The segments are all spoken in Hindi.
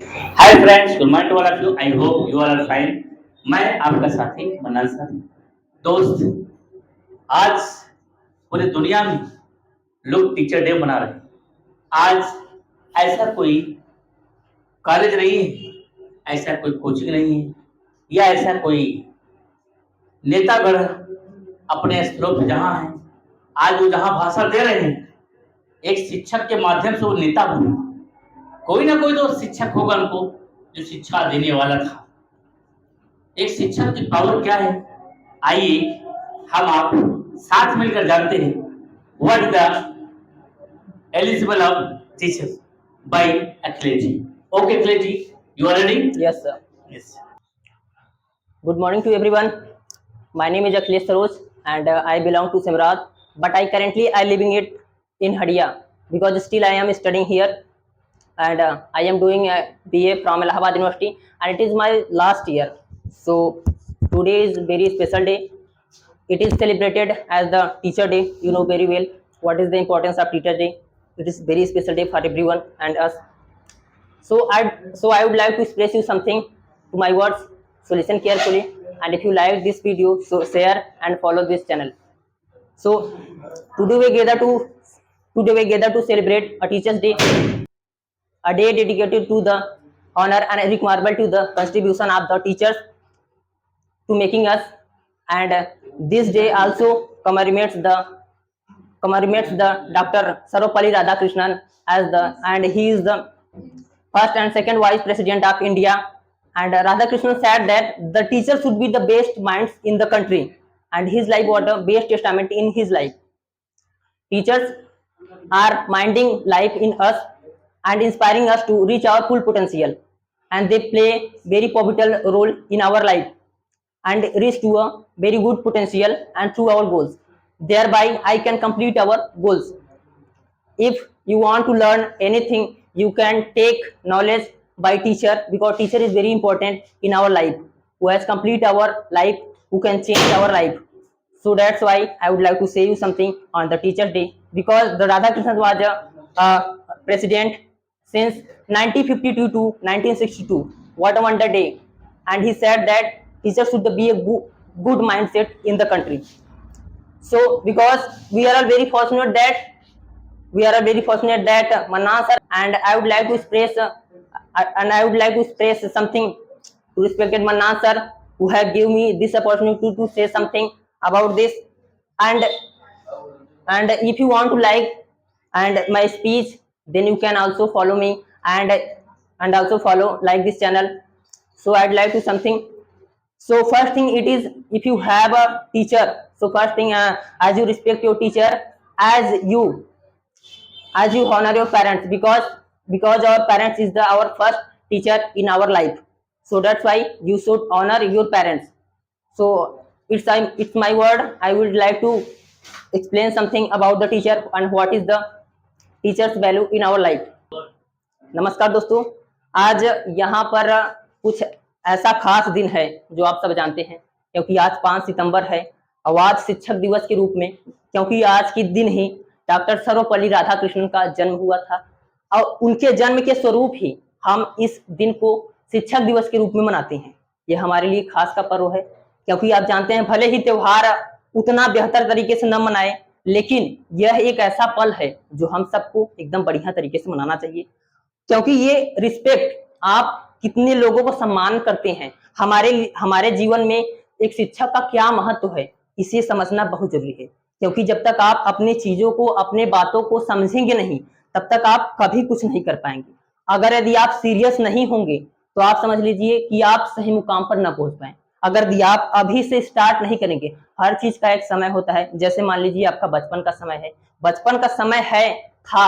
Hi friends, good morning to all of you. I hope you are fine. मैं आपका साथी मन्नान सर। दोस्त, आज पूरी दुनिया में लोग टीचर डे मना रहे हैं। आज ऐसा कोई कॉलेज नहीं है, ऐसा कोई कोचिंग नहीं है, या ऐसा कोई नेतागण अपने स्थलों पर जहाँ है, आज वो जहाँ भाषण दे रहे हैं, एक शिक्षक के माध्यम से वो नेता बने। कोई ना कोई तो शिक्षक होगा उनको, जो शिक्षा देने वाला था। एक शिक्षक की पावर क्या है, आइए हम आप साथ मिलकर जानते हैं। What is the eligible of teacher by Akhilesh ji. Okay Akhilesh ji, you are ready? Yes, sir. Yes. Good morning to everyone. My name is Akhilesh Saroj and I belong to Simrad, but I living it in Hadia because still I am studying here and I am doing a BA from Allahabad University and it is my last year. So today is very special day. It is celebrated as the Teacher Day. You know very well what is the importance of Teacher Day. It is very special day for everyone and us. So I would like to express you something to my words. So listen carefully, and if you like this video, so share and follow this channel. So today we gather to today we gather to celebrate a Teachers Day, a day dedicated to the honor and remarkable to the contribution of the teachers to making us. And this day also commemorates the Dr. Sarvepalli Radhakrishnan as the and he is the first and second vice president of India. And Radhakrishnan said that the teacher should be the best minds in the country, and his life was the best testament in his life. Teachers are minding life in us and inspiring us to reach our full potential, and they play very pivotal role in our life and reach to a very good potential and to our goals. Thereby, I can complete our goals. If you want to learn anything, you can take knowledge by teacher because teacher is very important in our life, who has complete our life, who can change our life. So that's why I would like to say you something on the Teachers Day, because the Radhakrishnan was a president since 1952 to 1962. What a wonder day. And he said that teachers should be a good mindset in the country. So because we are very fortunate that Manna sir and I would like to express something to respected Manna sir, who have given me this opportunity to say something about this. And if you want to like and my speech, then you can also follow me and also follow like this channel. So I'd like to something. So first thing it is, if you have a teacher, so first thing, as you respect your teacher, as you as you honor your parents, because our parents is our first teacher in our life. So that's why you should honor your parents. So it's my word. I would like to explain something about the teacher and what is the teacher's value in our life. नमस्कार दोस्तों, आज यहाँ पर कुछ ऐसा खास दिन है जो आप सब जानते हैं, क्योंकि आज 5 सितंबर है, अवाज शिक्षक दिवस के रूप में, क्योंकि आज के दिन ही डॉक्टर सर्वपल्ली राधाकृष्णन का जन्म हुआ था और उनके जन्म के स्वरूप ही हम इस दिन को शिक्षक दिवस के रूप में मनाते हैं। ये हमारे लिए खास का पर्व है, क्योंकि आप जानते हैं भले ही त्योहार उतना बेहतर तरीके से न मनाए, लेकिन यह एक ऐसा पल है जो हम सबको एकदम बढ़िया तरीके से मनाना चाहिए, क्योंकि ये रिस्पेक्ट, आप कितने लोगों को सम्मान करते हैं, हमारे जीवन में एक शिक्षक का क्या महत्व है, इसे समझना बहुत जरूरी है। क्योंकि जब तक आप अपनी चीजों को, अपने बातों को समझेंगे नहीं, तब तक आप कभी कुछ नहीं कर पाएंगे। अगर यदि आप सीरियस नहीं होंगे तो आप समझ लीजिए कि आप सही मुकाम पर ना पहुंच पाए। अगर यदि आप अभी से स्टार्ट नहीं करेंगे, हर चीज का एक समय होता है। जैसे मान लीजिए आपका बचपन का समय है, बचपन का समय है था,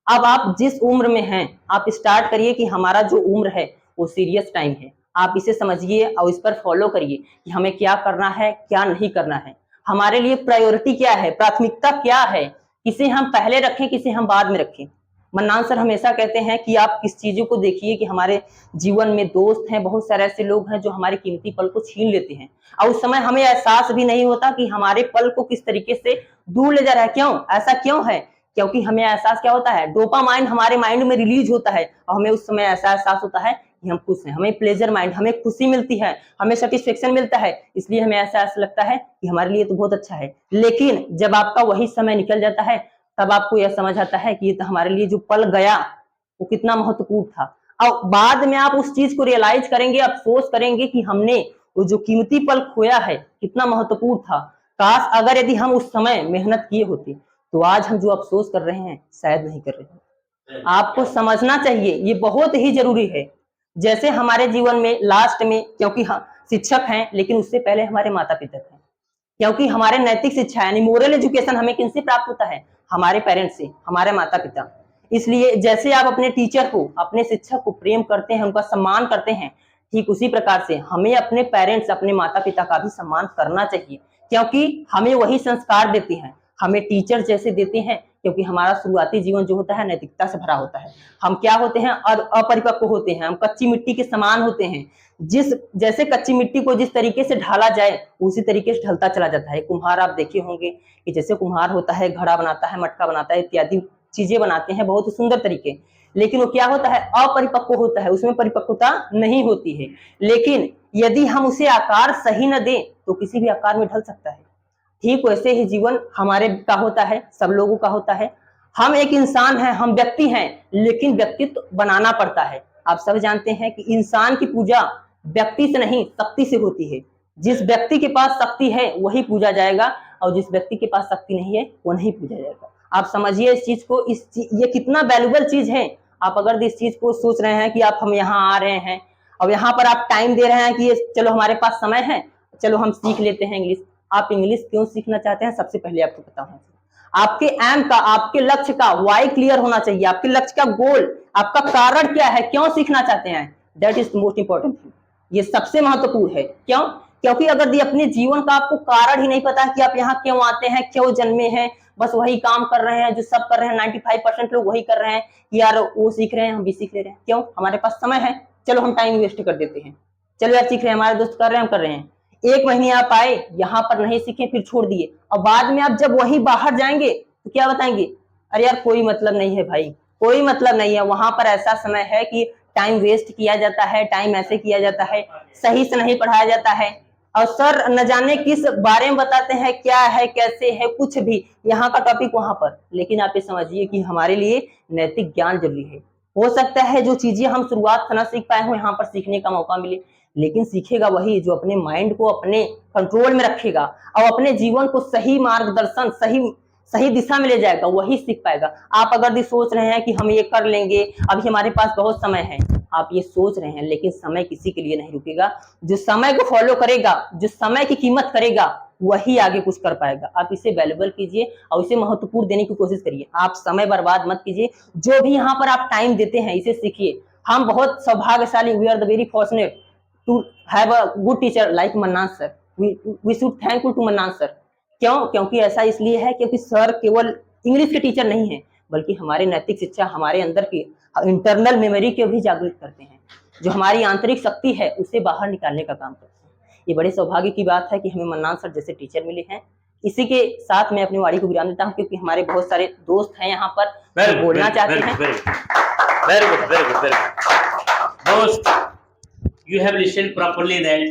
अब आप जिस उम्र में हैं, आप स्टार्ट करिए कि हमारा जो उम्र है वो सीरियस टाइम है। आप इसे समझिए और इस पर फॉलो करिए कि हमें क्या करना है, क्या नहीं करना है, हमारे लिए प्रायोरिटी क्या है, प्राथमिकता क्या है, किसे हम पहले रखें, किसे हम बाद में रखें। मन्नान सर हमेशा कहते हैं कि आप किस चीजों को देखिए कि हमारे जीवन में दोस्त हैं, बहुत सारे ऐसे लोग हैं जो हमारे कीमती पल को छीन लेते हैं और उस समय हमें एहसास भी नहीं होता कि हमारे पल को किस तरीके से दूर ले जा रहा है। क्यों ऐसा क्यों है क्योंकि हमें एहसास क्या होता है, डोपामाइन हमारे माइंड में रिलीज होता है और हमें उस समय ऐसा एहसास होता है कि हम खुश हैं, हमें प्लेजर माइंड, हमें खुशी मिलती है, हमें सेटिस्फेक्शन मिलता है, इसलिए हमें ऐसा लगता है कि हमारे लिए तो बहुत अच्छा है। लेकिन जब आपका वही समय निकल जाता है तब आपको यह समझ आता है कि ये तो हमारे लिए जो पल गया वो कितना महत्वपूर्ण था। और बाद में आप उस चीज को रियलाइज करेंगे, अफसोस करेंगे कि हमने वो जो कीमती पल खोया है कितना महत्वपूर्ण था। काश अगर यदि हम उस समय मेहनत किए होते तो आज हम जो अफसोस कर रहे हैं शायद नहीं कर रहे हैं। आपको समझना चाहिए, ये बहुत ही जरूरी है। जैसे हमारे जीवन में लास्ट में, क्योंकि हम शिक्षक हैं, लेकिन उससे पहले हमारे माता पिता हैं, क्योंकि हमारे नैतिक शिक्षा यानी मोरल एजुकेशन हमें किनसे प्राप्त होता है, हमारे पेरेंट्स से, हमारे माता पिता। इसलिए जैसे आप अपने टीचर को, अपने शिक्षक को प्रेम करते हैं, उनका सम्मान करते हैं, ठीक उसी प्रकार से हमें अपने पेरेंट्स, अपने माता पिता का भी सम्मान करना चाहिए, क्योंकि हमें वही संस्कार देते हैं, हमें टीचर जैसे देते हैं। क्योंकि हमारा शुरुआती जीवन जो होता है नैतिकता से भरा होता है। हम क्या होते हैं, अपरिपक्व होते हैं, हम कच्ची मिट्टी के समान होते हैं। जैसे कच्ची मिट्टी को जिस तरीके से ढाला जाए उसी तरीके से ढलता चला जाता है। कुम्हार आप देखे होंगे कि जैसे कुम्हार होता है, घड़ा बनाता है, मटका बनाता है, इत्यादि चीजें बनाते हैं बहुत ही सुंदर तरीके, लेकिन वो क्या होता है, अपरिपक्व होता है, उसमें परिपक्वता नहीं होती है। लेकिन यदि हम उसे आकार सही न दें तो किसी भी आकार में ढल सकता है। ठीक वैसे ही जीवन हमारे का होता है, सब लोगों का होता है। हम एक इंसान हैं, हम व्यक्ति हैं, लेकिन व्यक्तित्व बनाना पड़ता है। आप सब जानते हैं कि इंसान की पूजा व्यक्ति से नहीं शक्ति से होती है। जिस व्यक्ति के पास शक्ति है वही पूजा जाएगा और जिस व्यक्ति के पास शक्ति नहीं है वो नहीं पूजा जाएगा। आप समझिए इस चीज को, ये कितना वैल्यूबल चीज है। आप अगर इस चीज को सोच रहे हैं कि आप हम यहाँ आ रहे हैं और यहाँ पर आप टाइम दे रहे हैं कि ये चलो हमारे पास समय है, चलो हम सीख लेते हैं इंग्लिश। आप इंग्लिश क्यों सीखना चाहते हैं, सबसे पहले आपको पता होना चाहिए। आपके एम का, आपके लक्ष्य का वाई क्लियर होना चाहिए। आपके लक्ष्य का गोल, आपका कारण क्या है, क्यों सीखना चाहते हैं, that is most important thing. ये सबसे महत्वपूर्ण है। क्यों? क्योंकि अगर ये अपने जीवन का आपको कारण ही नहीं पता कि आप यहाँ क्यों आते हैं, क्यों जन्मे हैं, बस वही काम कर रहे हैं जो सब कर रहे हैं, 95% लोग वही कर रहे हैं, यार वो सीख रहे हैं हम भी सीख ले रहे हैं। क्यों? हमारे पास समय है, चलो हम टाइम वेस्ट कर देते हैं। चलो यार सीख रहे हैं, हमारे दोस्त कर रहे हैं, हम कर रहे हैं। एक महीने आप आए, यहाँ पर नहीं सीखे, फिर छोड़ दिए, और बाद में आप जब वही बाहर जाएंगे तो क्या बताएंगे, अरे यार कोई मतलब नहीं है भाई, कोई मतलब नहीं है। वहां पर ऐसा समय है कि टाइम वेस्ट किया जाता है, टाइम ऐसे किया जाता है, सही से नहीं पढ़ाया जाता है, और सर न जाने किस बारे में बताते हैं, क्या है कैसे है, कुछ भी, यहाँ का टॉपिक वहां पर। लेकिन आप ये समझिए कि हमारे लिए नैतिक ज्ञान जरूरी है। हो सकता है जो चीजें हम शुरुआत से न सीख पाए हो यहाँ पर सीखने का मौका मिले, लेकिन सीखेगा वही जो अपने माइंड को अपने कंट्रोल में रखेगा और अपने जीवन को सही मार्गदर्शन, सही दिशा में ले जाएगा, वही सीख पाएगा। आप अगर सोच रहे हैं कि हम ये कर लेंगे, अभी हमारे पास बहुत समय है, आप ये सोच रहे हैं, लेकिन समय किसी के लिए नहीं रुकेगा। जो समय को फॉलो करेगा, जो समय की कीमत करेगा, वही आगे कुछ कर पाएगा। आप इसे वैल्यूबल कीजिए और इसे महत्वपूर्ण देने की कोशिश करिए। आप समय बर्बाद मत कीजिए, जो भी यहाँ पर आप टाइम देते हैं इसे सीखिए। हम बहुत सौभाग्यशाली, we are the very fortunate to have a good teacher like Mannan sir. We should thankful to Mannan sir. क्यों? क्योंकि ऐसा इसलिए है क्योंकि सर केवल इंग्लिश के टीचर नहीं है, बल्कि हमारे नैतिक शिक्षा, हमारे अंदर की इंटरनल मेमोरी को भी जागृत करते हैं, जो हमारी आंतरिक शक्ति है उसे बाहर निकालने का काम करते हैं। ये बड़े सौभाग्य की बात है कि हमें मन्नान सर जैसे टीचर मिले हैं। इसी के साथ मैं अपनी वाणी को विराम देता हूँ, क्योंकि हमारे बहुत सारे दोस्त हैं यहाँ पर जो बोलना चाहते हैं। Very good, very good, very good. दोस्त, you have listened properly that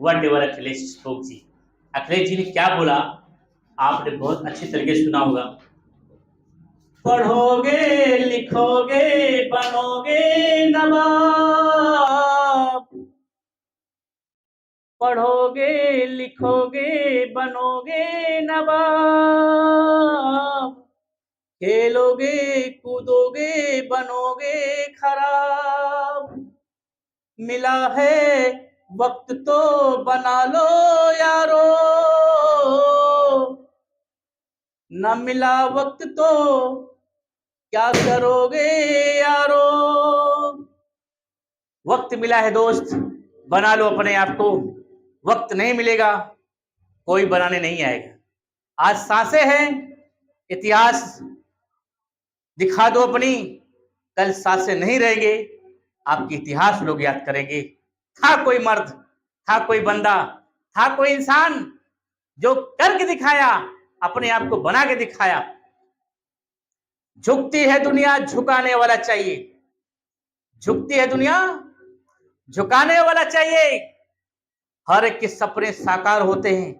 whatever Akhilesh spoke जी, अखिलेश जी ने क्या बोला आपने बहुत अच्छी तरीके से सुना होगा। पढ़ोगे लिखोगे बनोगे नवाब, पढ़ोगे लिखोगे बनोगे नवाब, खेलोगे कूदोगे बनोगे खराब, मिला है वक्त तो बना लो यारो, न मिला वक्त तो क्या करोगे यारो। वक्त मिला है दोस्त, बना लो अपने आप को। वक्त नहीं मिलेगा, कोई बनाने नहीं आएगा। आज सांसें हैं, इतिहास दिखा दो अपनी, कल सांसें नहीं रहेंगे, आपकी इतिहास लोग याद करेंगे। था कोई मर्द, था कोई बंदा, था कोई इंसान जो करके दिखाया, अपने आप को बना के दिखाया। झुकती है दुनिया, झुकाने वाला चाहिए। झुकती है दुनिया, झुकाने वाला चाहिए। हर एक के सपने साकार होते हैं,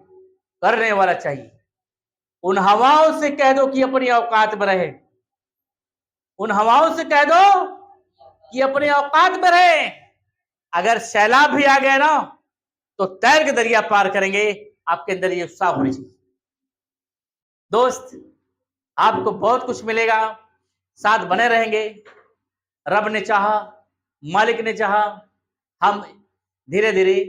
करने वाला चाहिए। उन हवाओं से कह दो कि अपनी औकात में रहे। उन हवाओं से कह दो कि अपने औकात में रहे। अगर सैलाब भी आ गया ना तो तैर के दरिया पार करेंगे। आपके अंदर ये उत्साह होनी चाहिए। दोस्त, आपको बहुत कुछ मिलेगा, साथ बने रहेंगे। रब ने चाहा, मालिक ने चाहा, हम धीरे धीरे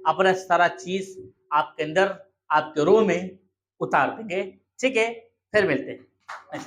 अपना सारा चीज आपके अंदर, आपके रूह में उतार देंगे। ठीक है, फिर मिलते हैं।